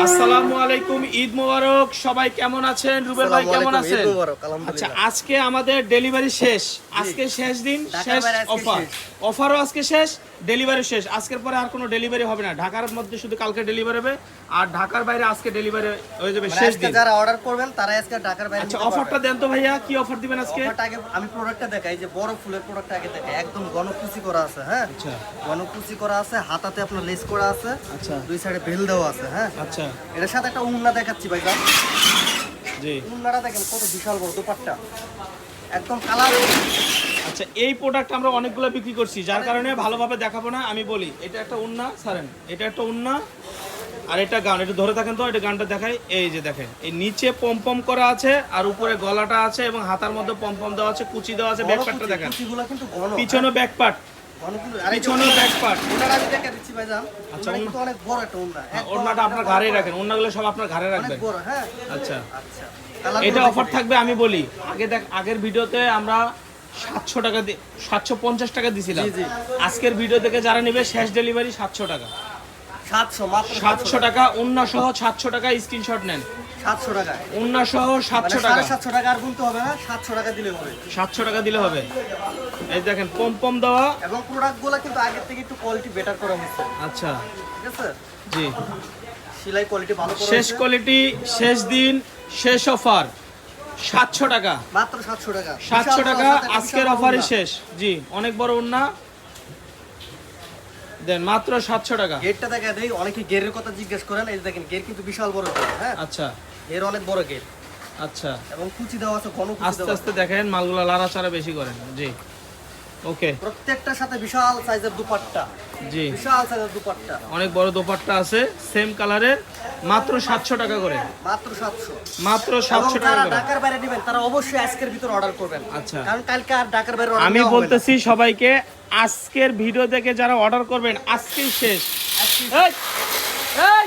আসসালামু আলাইকুম, ঈদ মোবারক। সবাই কেমন আছেন? রুবেল ভাই কেমন আছেন? আচ্ছা, আজকে আমাদের ডেলিভারি শেষ। আজকে শেষ দিন, শেষ অফার। অফারও আজকে শেষ, ডেলিভারি শেষ। আজকের পরে আর কোনো ডেলিভারি হবে না। ঢাকার মধ্যে শুধু কালকে ডেলিভারি হবে, আর ঢাকার বাইরে আজকে ডেলিভারি হয়ে যাবে শেষ দিন। যারা অর্ডার করবেন তারা আজকে ঢাকার বাইরে। আচ্ছা, অফারটা দেন তো ভাইয়া, কি অফার দিবেন আজকে? অফারটা আগে আমি প্রোডাক্টটা দেখাই, যে বড় ফুলের প্রোডাক্ট আগে দেখাই। একদম গণকুচি করা আছে, হ্যাঁ। আচ্ছা, গণকুচি করা আছে, হাতাতে আপনার লেস করা আছে। আচ্ছা, দুই সাইডে বেল দেওয়া আছে, হ্যাঁ। আচ্ছা, এর সাথে একটা উন্না দেখাচ্ছি ভাই। জি, উন্নাটা দেখেন কত বিশাল বড়, দুপাট্টা একদম কালার। আচ্ছা, এই প্রোডাক্ট আমরা অনেকগুলো বিক্রি করছি, যার কারণে ভালোভাবে দেখাবো না। আমি বলি, এটা একটা উন্না ছাড়েন, এটা একটা উন্না, আর এটা গান। এটা ধরে থাকেন তো, এটা গানটা দেখাই। এই যে দেখেন, এই নিচে পম করা আছে, আর উপরে গলাটা আছে, এবং হাতার মধ্যে পম দেওয়া আছে, কুচি দেওয়া আছে। ব্যাক পার্টটা দেখেন, পিছনে ব্যাক পার্ট, পিছনে ব্যাক পার্ট। ওনাটা আমি দেখা দিচ্ছি ভাই জান। আচ্ছা, কিন্তু অনেক বড় একটা উন্না। ওন্নাটা আপনার ঘাড়ে রাখেন, ওন্নাগুলো সব আপনার ঘাড়ে রাখবেন। অনেক বড়, হ্যাঁ। আচ্ছা, আচ্ছা, এটা অফার থাকবে। আমি বলি, আগের ভিডিওতে আমরা 700 টাকা 750 টাকা দিছিলাম। আজকের ভিডিও থেকে যারা নেবে, শেষ ডেলিভারি 700 টাকা। 700 টাকা উন্না সহ 700 টাকা স্ক্রিনশট নেন। 700 টাকা উন্না সহ 700 টাকা। 700 টাকা আর গুনতে হবে না, 700 টাকা দিলে হবে। 700 টাকা দিলে হবে। এই দেখেন, পম দেওয়া, এবং প্রোডাক্টগুলো কিন্তু আগের থেকে একটু কোয়ালিটি বেটার করা হয়েছে। আচ্ছা, ঠিক আছে, জি। সেলাই কোয়ালিটি ভালো করা শেষ হয়েছে। কোয়ালিটি, শেষ দিন, শেষ অফার 700 টাকা। মাত্র 700 টাকা। 700 টাকা আজকের অফারই শেষ। জি, অনেক বড় উন্না দেন, মাত্র 700 টাকা। গেটটা দেখা দেই, অনেকে গেরের কথা জিজ্ঞেস করেন। এই দেখেন, গের কিন্তু বিশাল বড় গেট, হ্যাঁ। আচ্ছা, এর অনেক বড় গেট। আচ্ছা, এবং কুচি দেওয়া আছে, ঘন কুচি আস্তে দেওয়া আছে। আস্তে দেখেন, মালগুলা লাড়াচাড়া বেশি করেন। জি, ওকে। প্রত্যেকটার সাথে বিশাল সাইজের দুপাট্টা, জি, বিশাল সাইজের দুপাট্টা, অনেক বড় দোপাট্টা আছে, সেম কালারের, মাত্র 700 টাকা করে। মাত্র 700। মাত্র এবং 700 টাকা যারা করে। ঢাকার বাইরে দিবেন তারা অবশ্যই আজকের ভিতর অর্ডার করবেন। আচ্ছা, কারণ কালকে আর ঢাকার বাইরে অর্ডার আমি বলতেছি সবাইকে, আজকের ভিডিও দেখে যারা অর্ডার করবেন, আজকেই শেষ। এই, এই,